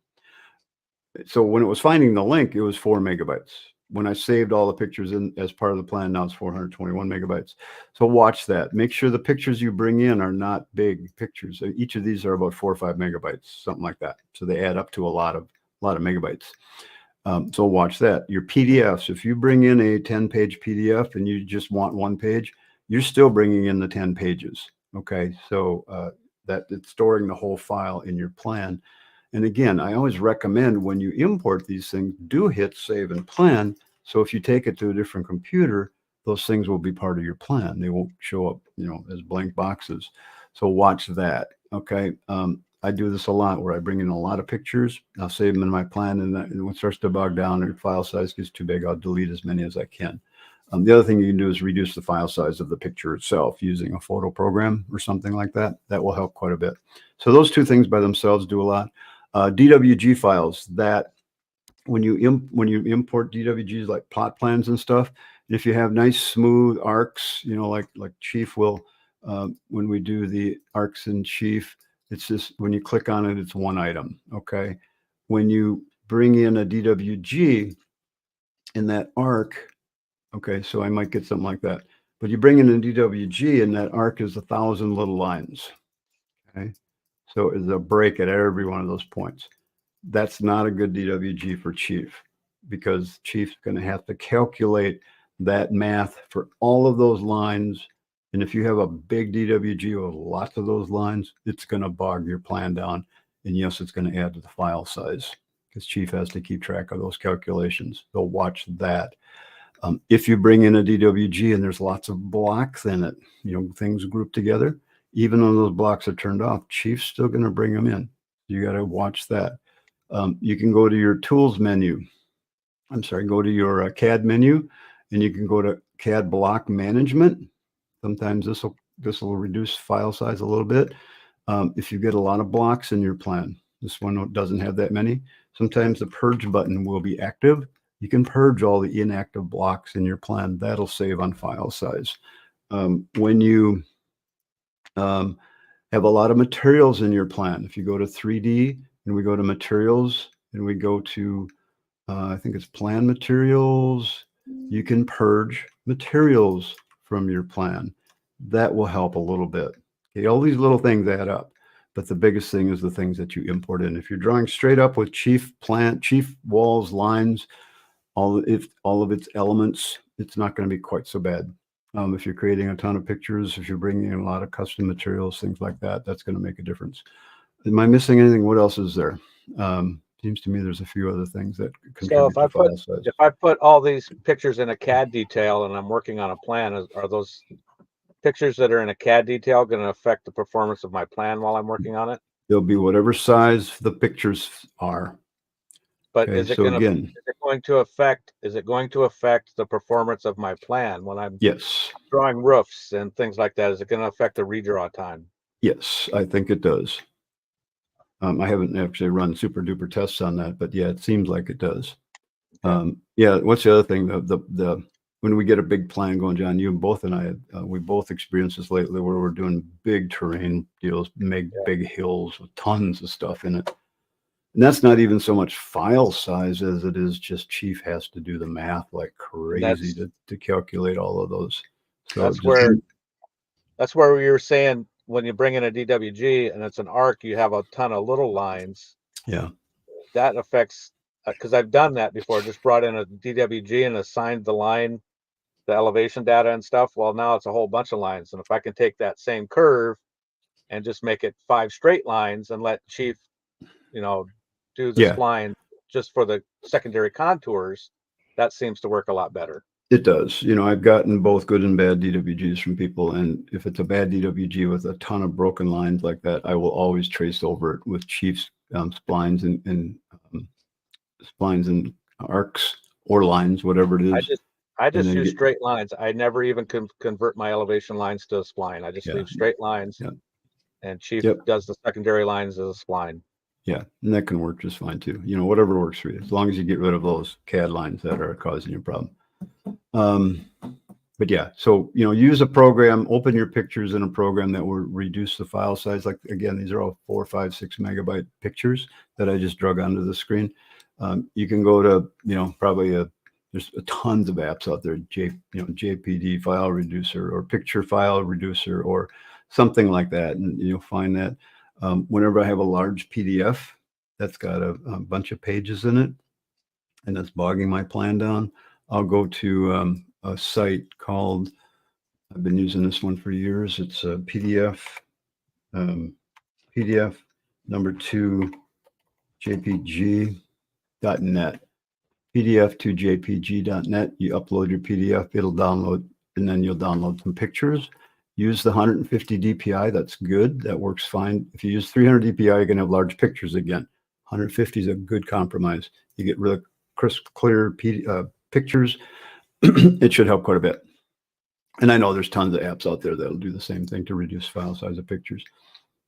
So when it was finding the link, it was 4 megabytes. When I saved all the pictures in as part of the plan, now it's 421 megabytes. So watch that. Make sure the pictures you bring in are not big pictures. Each of these are about 4 or 5 megabytes, something like that. So they add up to a lot of megabytes. So watch that. Your PDFs, if you bring in a 10-page PDF and you just want one page, you're still bringing in the 10 pages. Okay, so that it's storing the whole file in your plan. And again, I always recommend when you import these things, do hit save and plan. So if you take it to a different computer, those things will be part of your plan. They won't show up, as blank boxes. So watch that. Okay. I do this a lot where I bring in a lot of pictures. I'll save them in my plan, and when it starts to bog down or file size gets too big, I'll delete as many as I can. The other thing you can do is reduce the file size of the picture itself using a photo program or something like that. That will help quite a bit. So those two things by themselves do a lot. DWG files, that when you import DWGs like plot plans and stuff, If you have nice smooth arcs, like Chief will, when we do the arcs in Chief, it's just when you click on it, it's one item. Okay. When you bring in a DWG in that arc, okay, so I might get something like that. But you bring in a DWG and that arc is 1,000 little lines. Okay. So it's a break at every one of those points. That's not a good DWG for Chief, because Chief's going to have to calculate that math for all of those lines. And if you have a big DWG with lots of those lines, it's going to bog your plan down. And yes, it's going to add to the file size, because Chief has to keep track of those calculations. So watch that. If you bring in a DWG and there's lots of blocks in it, things grouped together, even though those blocks are turned off, Chief's still going to bring them in. You got to watch that. You can go to your tools menu. Go to your CAD menu, and you can go to CAD block management. Sometimes this will reduce file size a little bit. If you get a lot of blocks in your plan, this one doesn't have that many. Sometimes the purge button will be active. You can purge all the inactive blocks in your plan. That'll save on file size. When you have a lot of materials in your plan, if you go to 3D and we go to materials and we go to, I think it's plan materials, you can purge materials from your plan. That will help a little bit. Okay, all these little things add up, but the biggest thing is the things that you import in. If you're drawing straight up with Chief walls, lines, all of its elements, it's not going to be quite so bad. If you're creating a ton of pictures, if you're bringing in a lot of custom materials, things like that, that's going to make a difference. Am I missing anything? What else is there? Seems to me there's a few other things that contribute to file size. If I put all these pictures in a CAD detail and I'm working on a plan, are those pictures that are in a CAD detail going to affect the performance of my plan while I'm working on it? They'll be whatever size the pictures are. But Okay, is it so going to again, is it going to affect the performance of my plan when I'm yes, drawing roofs and things like that? Is it going to affect the redraw time? yes, I think it does. I haven't actually run super duper tests on that, but yeah, it seems like it does. Yeah, what's the other thing? The when we get a big plan going, John, you both and I, we both experienced this lately, where we're doing big terrain deals, big hills with tons of stuff in it. And that's not even so much file size as it is just Chief has to do the math like crazy to calculate all of those. So that's where we were saying, when you bring in a DWG and it's an arc, you have a ton of little lines. Yeah. That affects, because I've done that before, just brought in a DWG and assigned the line, the elevation data and stuff. Well, now it's a whole bunch of lines. And if I can take that same curve and just make it 5 straight lines and let Chief, do the spline just for the secondary contours, that seems to work a lot better. It does. I've gotten both good and bad DWGs from people. And if it's a bad DWG with a ton of broken lines like that, I will always trace over it with Chief's splines and splines and arcs or lines, whatever it is. I just use straight lines. I never even convert my elevation lines to a spline. I just leave straight lines, and Chief does the secondary lines as a spline. Yeah, and that can work just fine too. Whatever works for you, as long as you get rid of those CAD lines that are causing you a problem. But yeah, so use a program, open your pictures in a program that will reduce the file size. Like, again, these are all 4, 5, 6 megabyte pictures that I just drug onto the screen. You can go to probably there's tons of apps out there, JPD file reducer or picture file reducer or something like that, and you'll find that. Whenever I have a large PDF that's got a bunch of pages in it and it's bogging my plan down, I'll go to a site called, I've been using this one for years. It's a PDF number 2 jpg.net. PDF to jpg.net. You upload your PDF, it'll download, and then you'll download some pictures. Use the 150 DPI. That's good. That works fine. If you use 300 DPI, you're going to have large pictures again. 150 is a good compromise. You get really crisp, clear pictures. It should help quite a bit. And I know there's tons of apps out there that'll do the same thing to reduce file size of pictures.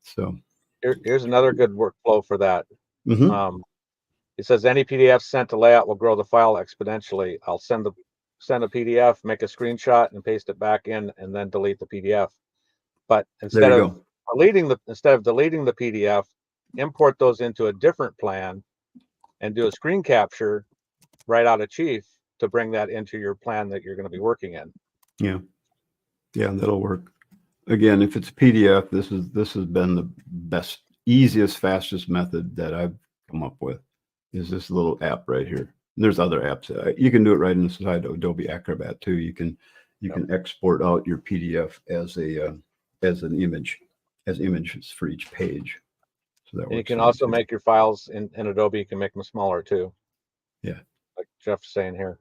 So here's another good workflow for that. It says any PDF sent to layout will grow the file exponentially. I'll send the send a PDF, make a screenshot and paste it back in and then delete the PDF. But There you go. instead of deleting the PDF, import those into a different plan and do a screen capture right out of Chief to bring that into your plan that you're going to be working in. Yeah. Yeah, that'll work. Again, if it's a PDF, this has been the best, easiest, fastest method that I've come up with, is this little app right here. And there's other apps. You can do it right inside Adobe Acrobat too. You can export out your PDF as an image, as images for each page. So that And you works can fine, also too. make your files in Adobe, you can make them smaller too. Yeah. Like Jeff's saying here.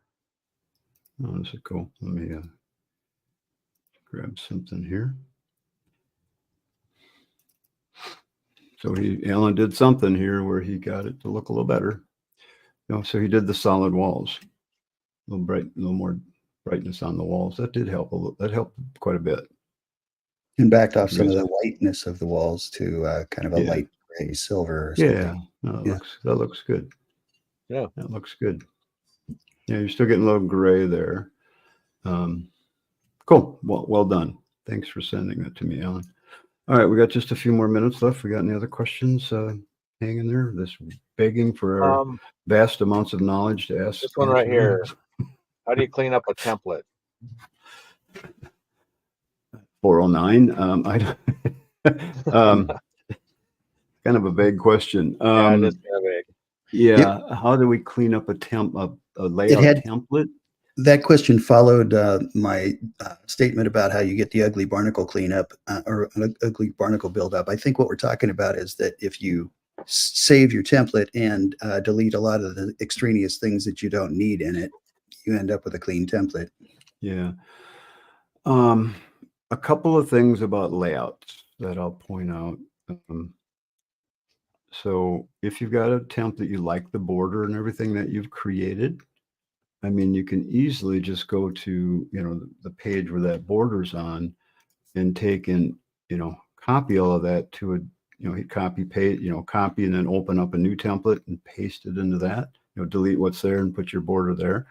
Oh, this is cool. Let me grab something here. So Alan did something here where he got it to look a little better. So he did the solid walls, a little more brightness on the walls. That did help a little. That helped quite a bit. And backed off some of the whiteness of the walls to kind of a Yeah. light gray silver or Yeah, something. no, Yeah. that looks good. Yeah. That looks good. Yeah, you're still getting a little gray there. Cool. Well done. Thanks for sending that to me, Alan. All right, we got just a few more minutes left. We got any other questions hanging there? This begging for our vast amounts of knowledge to ask. This one right here. How do you clean up a template? 409. Kind of a vague question. Yeah, it is kind of vague. Yeah. Yep. How do we clean up a layout template? That question followed my statement about how you get the ugly barnacle cleanup or an ugly barnacle buildup. I think what we're talking about is that if you save your template and delete a lot of the extraneous things that you don't need in it, you end up with a clean template. Yeah. A couple of things about layouts that I'll point out. So if you've got a template, you like the border and everything that you've created, I mean, you can easily just go to, the page where that border's on and take and, copy all of that to hit copy, paste, copy and then open up a new template and paste it into that, delete what's there and put your border there.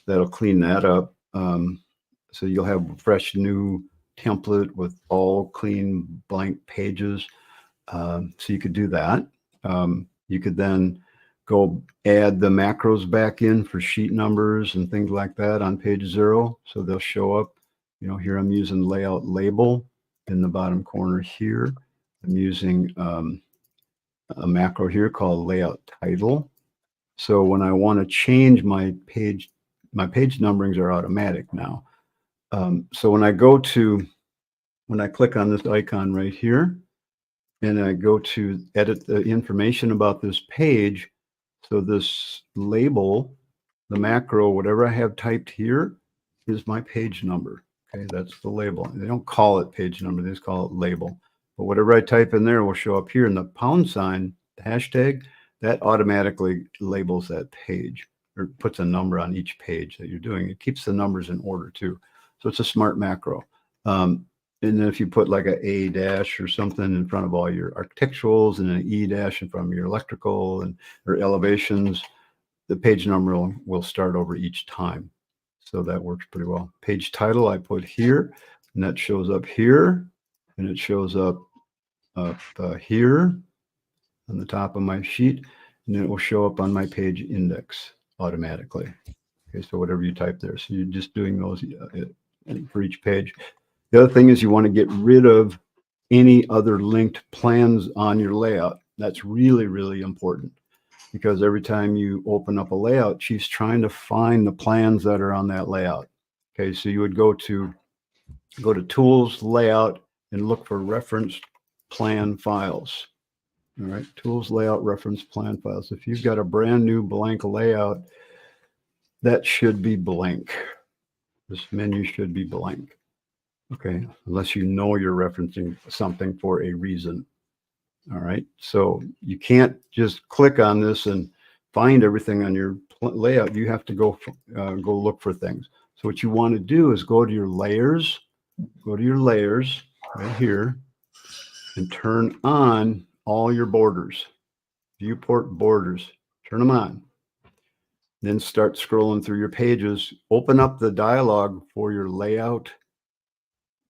That'll clean that up. So you'll have a fresh new template with all clean blank pages. So you could do that. You could then go add the macros back in for sheet numbers and things like that on page 0. So they'll show up, here I'm using layout label in the bottom corner here. I'm using a macro here called layout title. So when I want to change my page numberings are automatic now. So when I click on this icon right here, and I go to edit the information about this page, so this label, the macro, whatever I have typed here is my page number. Okay, that's the label. They don't call it page number, they just call it label. But whatever I type in there will show up here, and the pound sign, the hashtag, that automatically labels that page or puts a number on each page that you're doing. It keeps the numbers in order too. So it's a smart macro. And then if you put like a dash or something in front of all your architecturals and an E dash in front of your electrical or elevations, the page number will start over each time. So that works pretty well. Page title I put here, and that shows up here, and it shows up here on the top of my sheet, and then it will show up on my page index automatically. Okay, so whatever you type there. So you're just doing those for each page. The other thing is you want to get rid of any other linked plans on your layout. That's really, really important, because every time you open up a layout, she's trying to find the plans that are on that layout. Okay, so you would go to Tools, Layout, and look for referenced plan files. All right, Tools, Layout, Reference Plan Files. If you've got a brand new blank layout, that should be blank. This menu should be blank. Okay, unless you're referencing something for a reason. All right, so you can't just click on this and find everything on your layout. You have to go look for things. So what you want to do is go to your layers right here, and turn on all your borders. Viewport borders, turn them on. Then start scrolling through your pages. Open up the dialog for your layout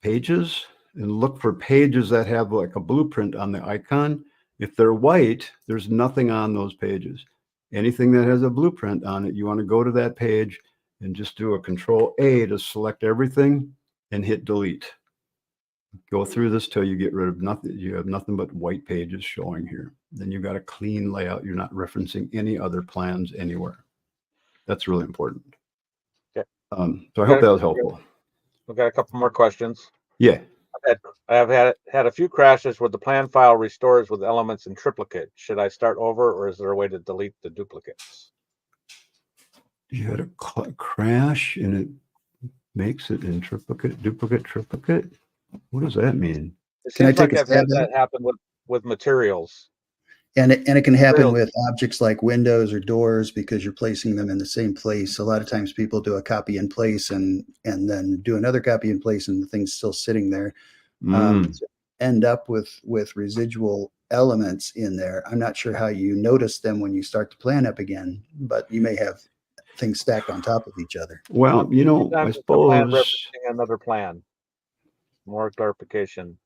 pages and look for pages that have like a blueprint on the icon. If they're white, there's nothing on those pages. Anything that has a blueprint on it, you want to go to that page and just do a Control A to select everything and hit delete. Go through this till you get rid of nothing. You have nothing but white pages showing here. Then you've got a clean layout. You're not referencing any other plans anywhere. That's really important. Okay. So I hope that was helpful. We've got a couple more questions. Yeah. I have had a few crashes where the plan file restores with elements in triplicate. Should I start over, or is there a way to delete the duplicates? You had a crash and it makes it in duplicate. What does that mean? It Can I seems like take a I've had stab at that happen with materials. And it can happen Real- with objects like windows or doors because you're placing them in the same place. A lot of times people do a copy in place and then do another copy in place and the thing's still sitting there. So end up with residual elements in there. I'm not sure how you notice them when you start to plan up again, but you may have things stacked on top of each other. Well, you know, I Sometimes it's a plan suppose referencing another plan. More clarification.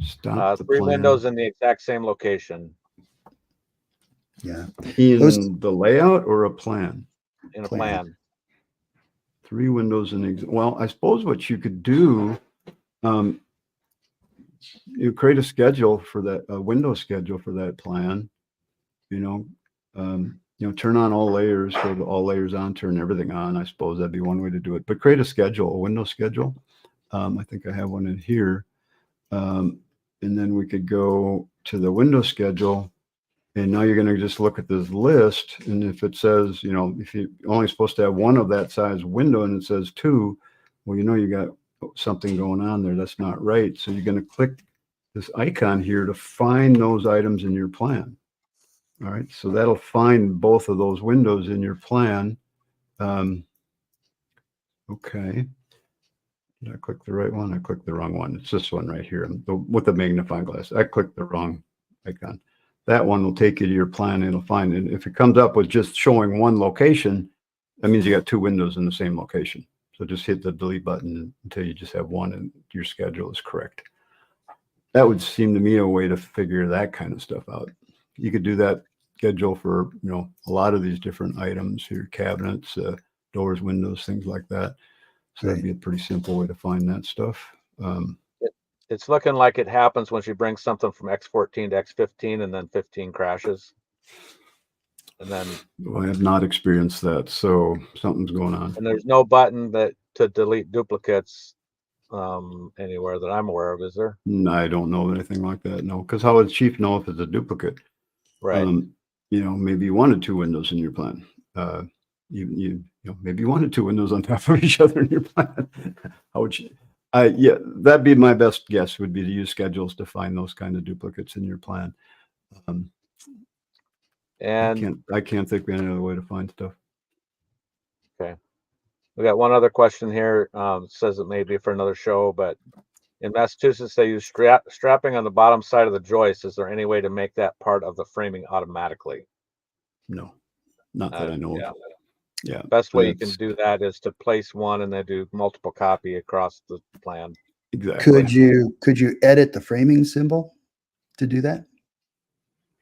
stop the 3 plan windows in the exact same location Yeah. in the layout or a plan. in a Plan. plan. 3 windows in well, I suppose what you could do, you create a schedule for that, a window schedule for that plan. You know, turn on all layers, go to all layers on, turn everything on. I suppose that'd be one way to do it. But create a schedule, a window schedule. I think I have one in here. And then we could go to the window schedule. And now you're going to just look at this list. And if it says, you know, if you're only supposed to have one of that size window and it says 2, well, you know, you got something going on there. That's not right. So you're going to click this icon here to find those items in your plan. All right. So that'll find both of those windows in your plan. Okay. Did I click the right one? I clicked the wrong one. It's this one right here with the magnifying glass. I clicked the wrong icon. That one will take you to your plan. It'll find it. If it comes up with just showing one location, that means you got 2 windows in the same location. So just hit the delete button until you just have one and your schedule is correct. That would seem to me a way to figure that kind of stuff out. You could do that schedule for, you know, a lot of these different items here, cabinets, doors, windows, things like that. So that'd be a pretty simple way to find that stuff. It's looking like it happens when she brings something from X14 to X15 and then 15 crashes. And then I have not experienced that, so something's going on. and there's no button to delete duplicates anywhere that I'm aware of, is there? No, I don't know anything like that. No, because how would the chief know if it's a duplicate? Right. You know, maybe you wanted 2 windows in your plan. You know, maybe you wanted 2 windows on top of each other in your plan. How would you? Yeah, that'd be my best guess. Would be to use schedules to find those kind of duplicates in your plan. And I can't think of any other way to find stuff. okay, we got one other question here. Says it may be for another show, but in Massachusetts they use strapping on the bottom side of the joist. Is there any way to make that part of the framing automatically? No, not that I know Yeah. of. Yeah. Best way you can do that is to place one and then do multiple copy across the plan. Exactly. Could you edit the framing symbol to do that?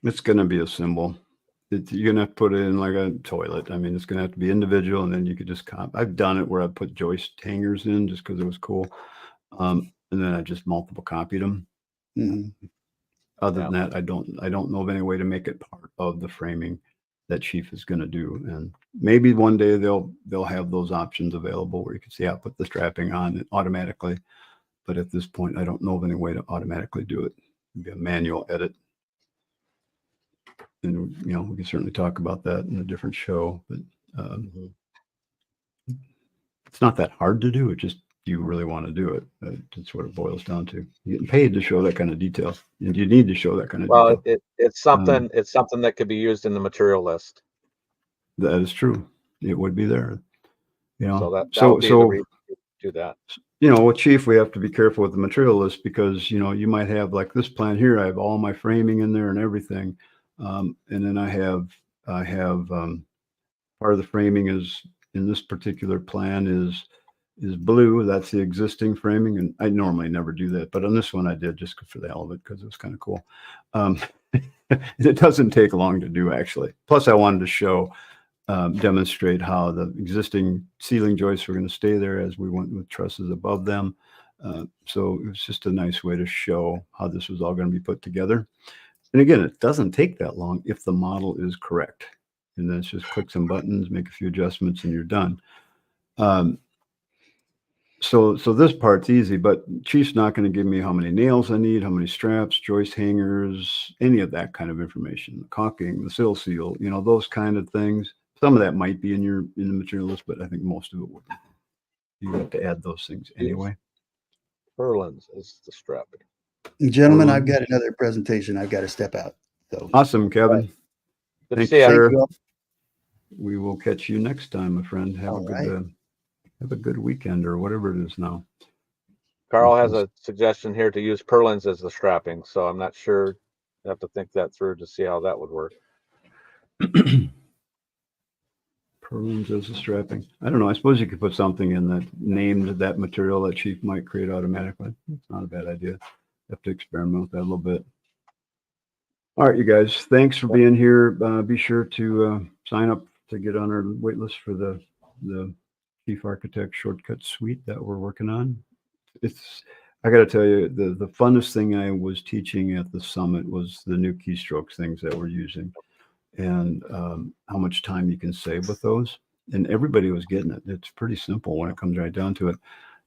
It's going to be a symbol. You're going to have to put it in like a toilet. I mean, it's going to have to be individual, and then you could just I've done it where I put joist hangers in just because it was cool. And then I just multiple copied them. Mm-hmm. Other than that, I don't know of any way to make it part of the framing that chief is going to do. And maybe one day they'll have those options available where you can see, I put the strapping on automatically. But at this point, I don't know of any way to automatically do it. It'd be a manual edit. And, you know, we can certainly talk about that in a different show, but it's not that hard to do. It just, you really want to do it. That's what it boils down to. You're getting paid to show that kind of detail, and you need to show that kind of detail. Well, it's something that could be used in the material list. That is true. It would be there. You know, so that would be the reason to do that. You know, with chief, we have to be careful with the material list because, you know, you might have like this plan here. I have all my framing in there and everything. And then I have part of the framing is in this particular plan is blue. That's the existing framing, and I normally never do that, but on this one I did just for the hell of it because it was kind of cool. It doesn't take long to do, actually. Plus, I wanted to show, demonstrate how the existing ceiling joists were going to stay there as we went with trusses above them. So it was just a nice way to show how this was all going to be put together. And again, it doesn't take that long if the model is correct. And then it's just click some buttons, make a few adjustments, and you're done. So this part's easy, but Chief's not going to give me how many nails I need, how many straps, joist hangers, any of that kind of information. The caulking, the sill seal, you know, those kind of things. Some of that might be in the material list, but I think most of it would. You have to add those things anyway. Purlins is the strapping. Gentlemen, I've got another presentation. I've got to step out. So Awesome, Kevin. Good to Thanks, see ya. sir. thank you all. We will catch you next time, my friend. Have All a good weekend or whatever it is now. Carl has a suggestion here to use purlins as the strapping, so I'm not sure. I have to think that through to see how that would work. Purlins as a strapping. I don't know. I suppose you could put something in that named that material that Chief might create automatically. It's not a bad idea. Have to experiment with that a little bit. All right, you guys. Thanks for being here. Be sure to sign up to get on our wait list for the Chief Architect Shortcut Suite that we're working on. I got to tell you, the funnest thing I was teaching at the summit was the new keystrokes things that we're using, and how much time you can save with those. And everybody was getting it. It's pretty simple when it comes right down to it.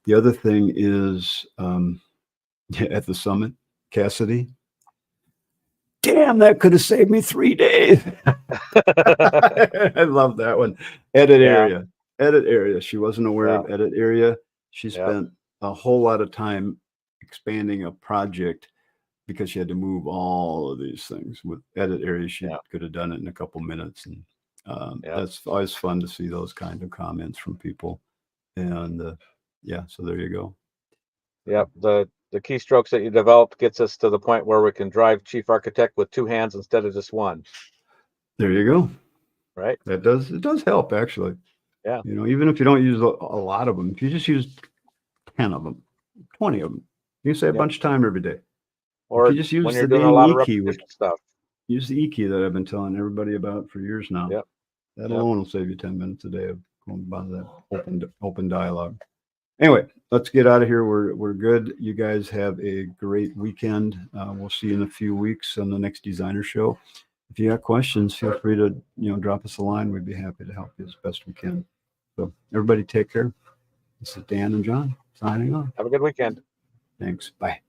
The other thing is at the summit, Cassidy. Damn, that could have saved me 3 days. I love that one. Edit area. She wasn't aware of edit area. She spent a whole lot of time expanding a project because she had to move all of these things. With edit area, she could have done it in a couple minutes. And that's always fun to see those kind of comments from people. And so there you go. Yep. The keystrokes that you developed gets us to the point where we can drive Chief Architect with 2 hands instead of just one. There you go. Right. It does help, actually. Yeah. You know, even if you don't use a lot of them, if you just use 10 of them, 20 of them, you can save a bunch of time every day. Or if you just use when you're the doing a lot of E key, repetition stuff. Use the E key that I've been telling everybody about for years now. Yep. That alone will save you 10 minutes a day of going by that open dialogue. Anyway, let's get out of here. We're good. You guys have a great weekend. We'll see you in a few weeks on the next designer show. If you got questions, feel free to drop us a line. We'd be happy to help you as best we can. So everybody take care. This is Dan and John signing off. Have a good weekend. Thanks. Bye.